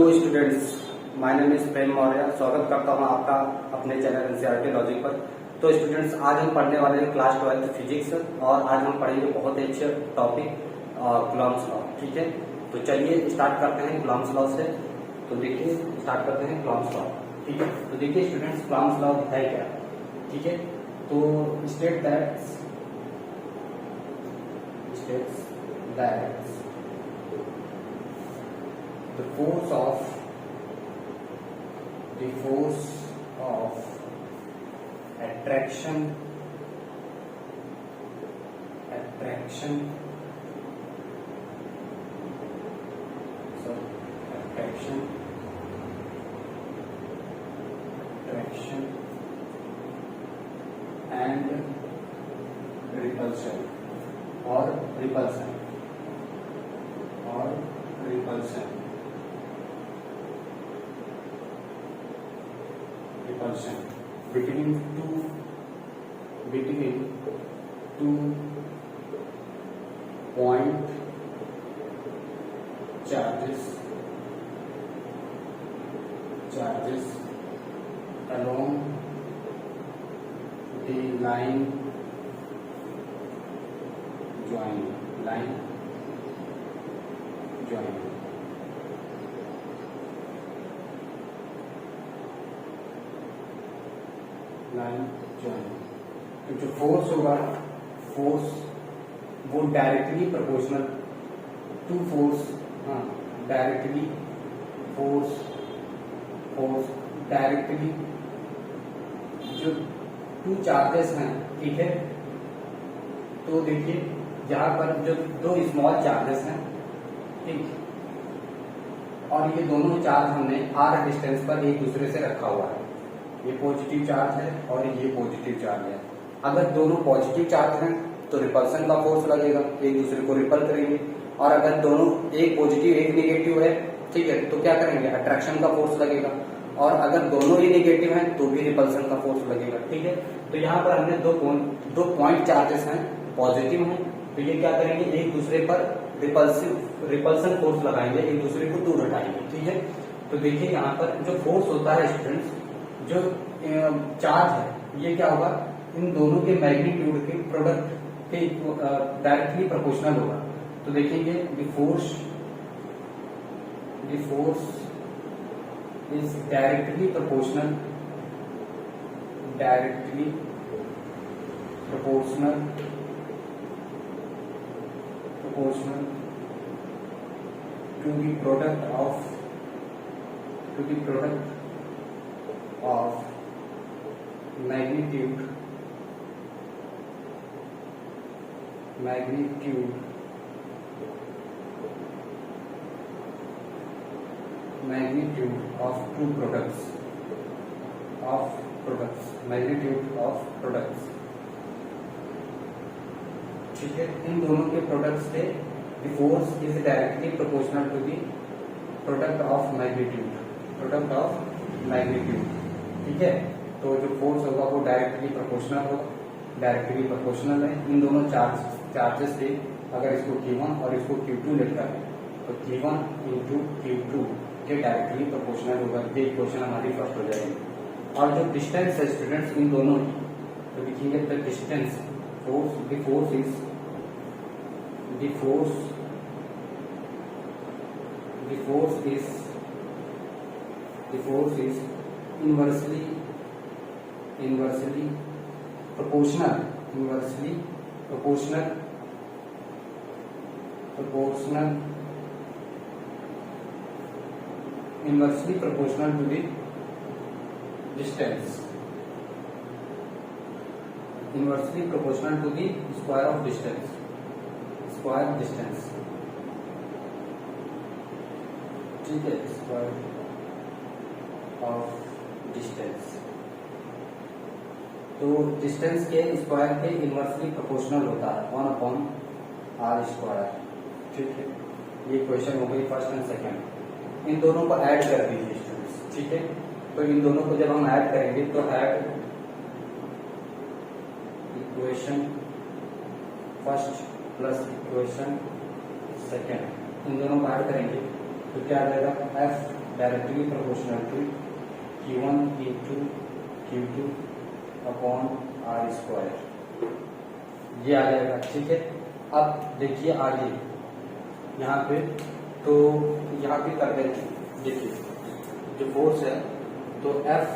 Hello students, my name is Prem Maurya. स्वागत करता हूं आपका अपने चैनल एनसीईआरटी लॉजिक पर। तो स्टूडेंट्स, आज हम पढ़ने वाले हैं क्लास 12 फिजिक्स और आज हम पढ़ेंगे बहुत ही अच्छे टॉपिक कूलॉम्स लॉ। ठीक है, तो चलिए स्टार्ट करते हैं कूलॉम्स लॉ से। तो देखिए, स्टार्ट करते हैं कूलॉम्स लॉ। ठीक है, तो देखिए स्टूडेंट्स, कूलॉम्स लॉ है क्या। ठीक है, तो states that the force of attraction and repulsion or repulsion between two point charges along the line join तो जो फोर्स होगा, फोर्स वो directly proportional to force, directly directly जो टू चार्जेस हैं। ठीक है, तो देखिए यहाँ पर जो दो स्मॉल चार्जेस हैं, ठीक, और ये दोनों चार्ज हमने r डिस्टेंस पर एक दूसरे से रखा हुआ है। ये पॉजिटिव चार्ज है और ये पॉजिटिव चार्ज है। अगर दोनों पॉजिटिव चार्ज हैं तो रिपल्सन का फोर्स लगेगा, एक दूसरे को रिपल करेंगे। और अगर दोनों एक पॉजिटिव एक नेगेटिव है, ठीक है, तो क्या करेंगे, अट्रैक्शन का फोर्स लगेगा। और अगर दोनों ही नेगेटिव हैं तो भी रिपल्सन का फोर्स लगेगा। ठीक है, तो यहाँ पर हमने दो पॉइंट चार्जेस हैं, पॉजिटिव हैं, तो ये क्या करेंगे, एक दूसरे पर रिपल्सन फोर्स लगाएंगे, एक दूसरे को दूर हटाएंगे। ठीक है, तो देखिए यहाँ पर जो फोर्स होता है स्टूडेंट्स, जो चार्ज है ये क्या होगा, इन दोनों के मैग्नीट्यूड के प्रोडक्ट के डायरेक्टली प्रोपोर्शनल होगा। तो देखेंगे the force is directly proportional to the product of magnitude of two products ठीक है, इन दोनों के प्रोडक्ट्स पे the force is directly proportional to the product of magnitude। ठीक है, तो जो फोर्स होगा वो डायरेक्टली प्रोपोर्शनल है इन दोनों चार्जेस से। अगर इसको Q1 और इसको Q2 लेट करें तो Q1 इंटू Q2 के डायरेक्टली प्रोपोर्शनल होगा। ये इक्वेशन हमारी फर्स्ट हो जाएगी। और जो डिस्टेंस है स्टूडेंट्स इन दोनों की, तो लिखेंगे the distance force is inversely proportional to the distance, inversely proportional to the square of distance। ठीक है, स्क्वायर ऑफ डिस्टेंस, तो डिस्टेंस के स्क्वायर के इनवर्सली प्रोपोर्शनल होता है 1/r²। ठीक है, ये क्वेश्चन हो गई फर्स्ट एंड सेकंड। इन दोनों को ऐड कर दीजिए स्टूडेंट्स। ठीक है, तो इन दोनों को जब हम ऐड करेंगे तो add equation first plus equation second, इन दोनों को ऐड करेंगे तो क्या आ जाएगा, f directly proportional to Q1 into Q2 upon r square, ये आ जाएगा। ठीक है, अब देखिए आगे यहाँ पे, तो यहाँ पे कर देते हैं। देखिए जो फोर्स है तो F,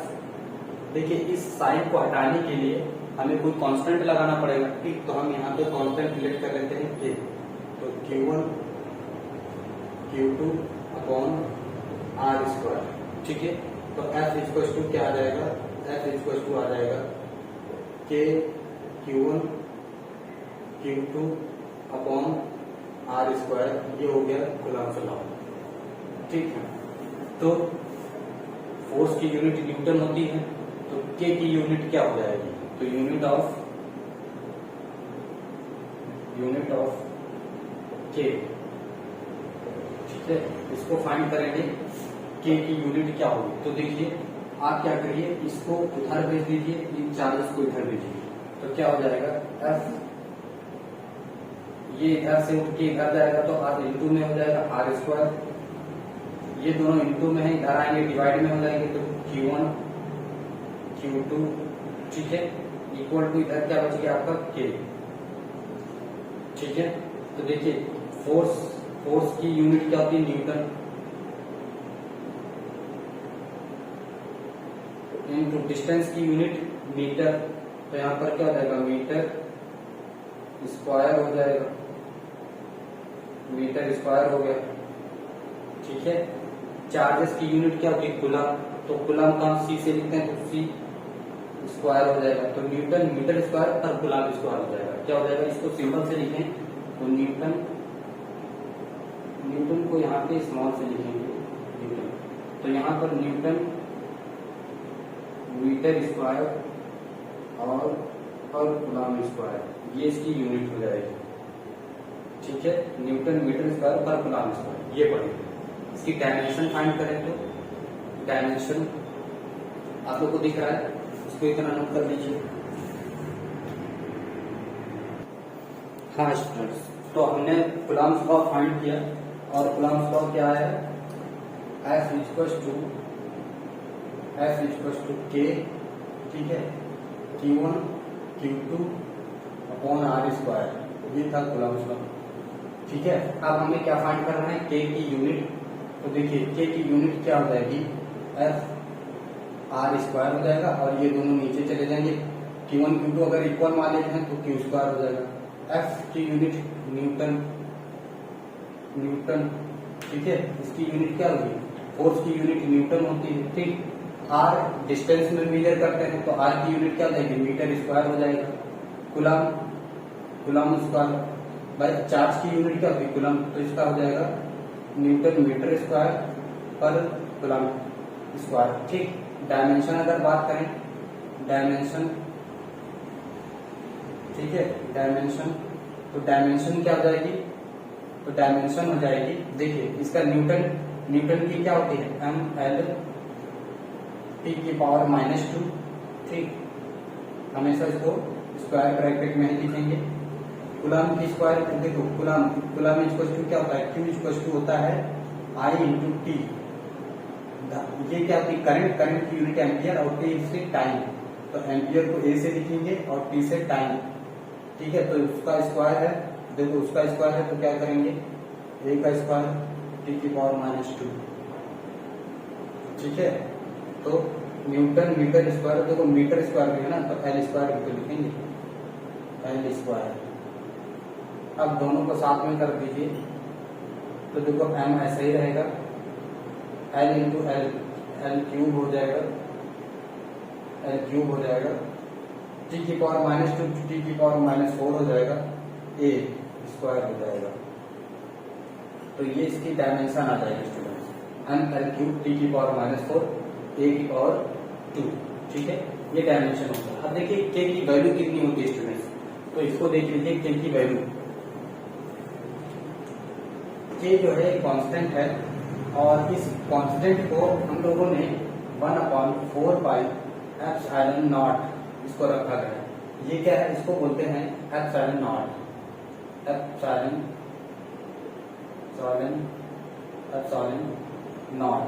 देखिए इस साइन को हटाने के लिए हमें कोई कांस्टेंट लगाना पड़ेगा। ठीक, तो हम यहाँ पे कांस्टेंट रिलेट कर लेते हैं K, तो Q1 Q2 upon r square. ठीक है, तो F इक्वल टू क्या आ जाएगा, F इक्वल टू आ जाएगा K Q1 Q2 upon r square, ये हो गया कूलम्ब लॉ। ठीक है, तो फोर्स की यूनिट न्यूटन होती है, तो K की यूनिट क्या हो जाएगी, तो यूनिट ऑफ K। ठीक है, इसको फाइंड करेंगे K की यूनिट क्या होगी। तो देखिए आप क्या करिए, इसको उधर भेज दीजिए, इन चार्जेस को इधर भेजिए, तो क्या हो जाएगा F, ये इधर से उठ के इधर जाएगा तो R इंटू में हो जाएगा आर स्क्वायर, ये दोनों इंटू में है, इधर आएंगे डिवाइड में हो जाएंगे, तो Q1 Q2, ठीक है, इक्वल टू इधर क्या बच गया आपका K। ठीक है, तो देखिए फोर्स की यूनिट क्या होती है, न्यूटन, इनटू डिस्टेंस की यूनिट मीटर, तो यहाँ पर क्या हो जाएगा मीटर स्क्वायर हो जाएगा, मीटर स्क्वायर हो गया। ठीक है, चार्जेस की यूनिट क्या होती है, कूलम, तो कूलम का C से लिखते हैं तो C स्क्वायर हो जाएगा, तो न्यूटन मीटर स्क्वायर पर कूलम स्क्वायर हो जाएगा। क्या हो जाएगा, इसको सिंबल से लिखें तो न्यूटन को यहाँ पे स्मॉल से लिखेंगे न्यूटन, तो यहाँ पर न्यूटन मीटर स्क्वायर और कूलम स्क्वायर, ये इसकी यूनिट हो जाएगी। ठीक है, न्यूटन मीटर स्क्वायर पर कूलम स्क्वायर, ये पढ़ेंगे। इसकी डायमेंशन फाइंड करें तो डायमेंशन आप लोग को दिख रहा है, इसको इतना नोट कर लीजिए। हाँ स्टूडेंट्स, तो हमने कूलम्ब लॉ फाइंड किया, और कूलम्ब लॉ क्या है, F इक्वल्स टू K, ठीक है, Q1 Q2 upon r square, ये था कूलम्ब लॉ। ठीक है, अब हमें क्या फाइंड करना है, K की यूनिट, तो देखिए K की यूनिट क्या हो जाएगी, F आर स्क्वायर हो जाएगा, और ये दोनों नीचे चले जाएंगे, Q1 Q2 अगर इक्वल मान लेते हैं तो Q स्क्वायर हो जाएगा। F की यूनिट न्यूटन, ठीक है, इसकी यूनिट क्या होगी, फोर्स की यूनिट न्यूटन होती है। ठीक, R डिस्टेंस में मेजर करते हैं, तो R की यूनिट क्या हो जाएगी, मीटर स्क्वायर हो जाएगा। कूलम स्क्वायर, भाई चार्ज की यूनिट क्या होगी, कूलम, तो इसका हो जाएगा न्यूटन मीटर स्क्वायर पर कूलम स्क्वायर। ठीक, डायमेंशन अगर बात करें, डायमेंशन, ठीक है, डायमेंशन, तो डायमेंशन क्या हो जाएगी, तो डायमेंशन हो जाएगी, देखिए इसका न्यूटन की क्या होती है, ml टी की पावर -2। ठीक, हमेशा इसको स्क्वायर ब्रैकेट में ही लिखेंगे। कूलम की स्क्वायर, देखो कूलम इक्वल टू क्या होता है, Q इक्वल टू होता है I इंटू टी, ये क्या होती है, करंट की यूनिट एम्पियर, और टी से टाइम, तो एम्पियर को A से लिखेंगे और टी से टाइम। ठीक है, तो उसका स्क्वायर है, देखो उसका स्क्वायर है, तो क्या करेंगे, A का स्क्वायर टी की पावर -2। ठीक है, तो न्यूटन मीटर स्क्वायर, देखो मीटर स्क्वायर भी है ना, तो L स्क्वायर भी तो लिखेंगे, L स्क्वायर। अब दोनों को साथ में कर दीजिए, तो देखो M ऐसा ही रहेगा, L इंटू L क्यूब हो जाएगा, L क्यूब हो जाएगा, टी की पावर -2 टी की पावर -4 हो जाएगा, A स्क्वायर हो जाएगा। तो ये इसकी डायमेंशन आ जाएगी स्टूडेंट्स, L क्यूब टी की पावर -4 A की पावर 2। ठीक है, ये डायमेंशन होता है। अब देखिए K की वैल्यू कितनी होती है स्टूडेंट्स, तो इसको देख लीजिए K की वैल्यू, K जो है कांस्टेंट है, और इस कांस्टेंट को हम लोगों ने 1/4 पाई एप्सिलॉन नॉट इसको रखा गया है। ये क्या है, इसको बोलते हैं एप्सिलॉन नॉट,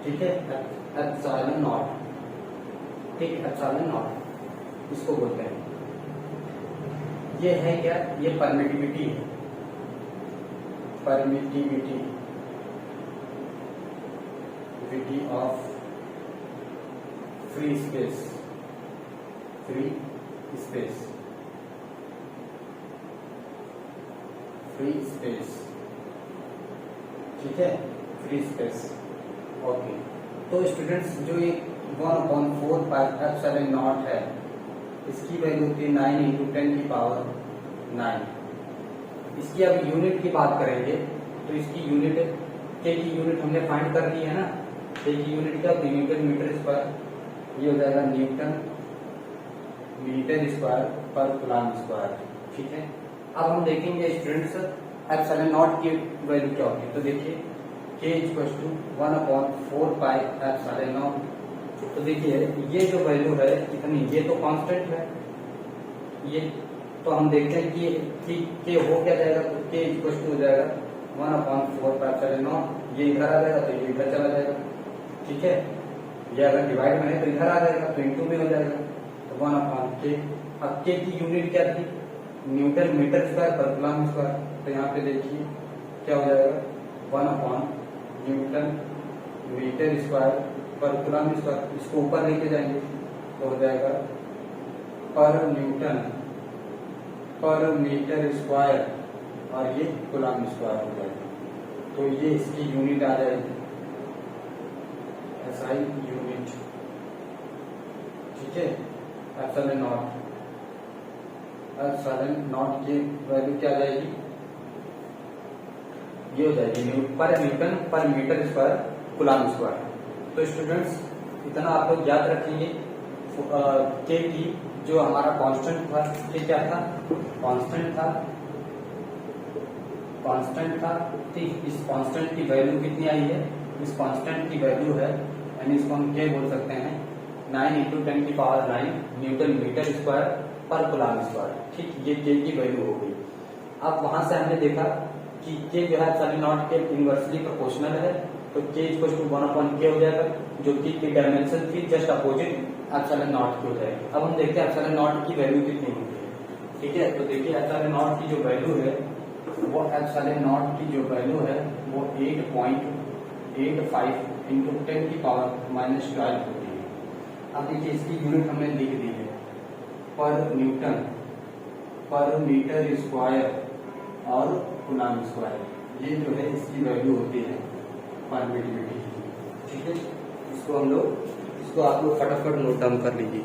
ठीक है, एप्सिलॉन नॉट, ठीक, एप्सिलॉन नॉट इसको बोलते हैं। ये है क्या, ये परमिटिविटी है, permittivity of free space, free space, free space, ठीक है, फ्री स्पेस। ओके, तो स्टूडेंट्स जो ये 1/4 पाई एप्सिलॉन नॉट है, इसकी वैल्यू होती है 9 इंटू 10 की पावर 9। इसकी अब यूनिट की बात करेंगे तो इसकी यूनिट, के की यूनिट हमने फाइंड कर ली है ना, के की यूनिट क्या होती है, न्यूटन मीटर स्क्वायर, ये हो जाएगा न्यूटन मीटर स्क्वायर पर कूलम स्क्वायर, ठीक है। अब हम देखेंगे स्टूडेंट्स एप्सिलॉन नॉट की वैल्यू क्या होती है, तो देखिए k equal to 1/4 pi epsilon naught. तो देखिए ये जो वैल्यू है कितनी, ये तो कांस्टेंट है, ये तो हम देखते हैं कि के हो क्या जाएगा, तो k इक्वल टू हो जाएगा 1/4 पाई एप्सिलॉन नॉट, ये इधर आ जाएगा तो ये इधर चला जाएगा, ठीक है। ये अगर डिवाइड में है तो इधर आ जाएगा तो इंटू में हो जाएगा, तो 1/k। अब k की यूनिट क्या थी, न्यूटन मीटर स्क्वायर पर कूलम स्क्वायर, तो यहाँ पे देखिए क्या हो जाएगा 1 न्यूटन मीटर स्क्वायर पर कूलम स्क्वायर, इसको ऊपर लेके जाएंगे तो हो जाएगा पर न्यूटन पर मीटर स्क्वायर और ये कूलम स्क्वायर हो जाएगा, तो ये इसकी यूनिट आ जाएगी SI यूनिट, ठीक है। एप्सिलॉन नॉट, एप्सिलॉन नॉट की वैल्यू क्या आ जाएगी, ये हो जाएगी पर न्यूटन पर मीटर स्क्वायर कूलम स्क्वायर। तो स्टूडेंट्स इतना आप लोग याद रखेंगे, के की जो हमारा कांस्टेंट था, के क्या था, कांस्टेंट था, ठीक। इस कांस्टेंट की वैल्यू कितनी आई है, इस कांस्टेंट की वैल्यू है, यानी इसको हम क्या बोल सकते हैं 9 इंटू 10 की पावर 9 न्यूटन मीटर स्क्वायर पर कूलम स्क्वायर, ठीक। ये के की वैल्यू हो गई। अब वहां से हमने देखा कि के जो है एप्सिलॉन नॉट के इनवर्सली प्रोपोर्शनल है, तो k इक्वल टू 1/k हो जाएगा, जो कि की डायमेंशन थी जस्ट अपोजिट एप्सिलॉन नॉट की हो जाएगी। अब हम देखते हैं एप्सिलॉन नॉट की वैल्यू कितनी होती है, ठीक है। तो देखिए एप्सिलॉन नॉट की जो वैल्यू है, वो एप्सिलॉन नॉट की जो वैल्यू है वो 8.85 इंटू 10 की पावर -12 होती है। अब देखिए इसकी यूनिट हमने लिख दी है पर न्यूटन पर मीटर स्क्वायर और कूलम स्क्वायर, ये जो है इसकी वैल्यू होती है परमिटिविटी, ठीक है। इसको हम लोग, इसको आप लोग फटाफट नोट डाउन कर लीजिए।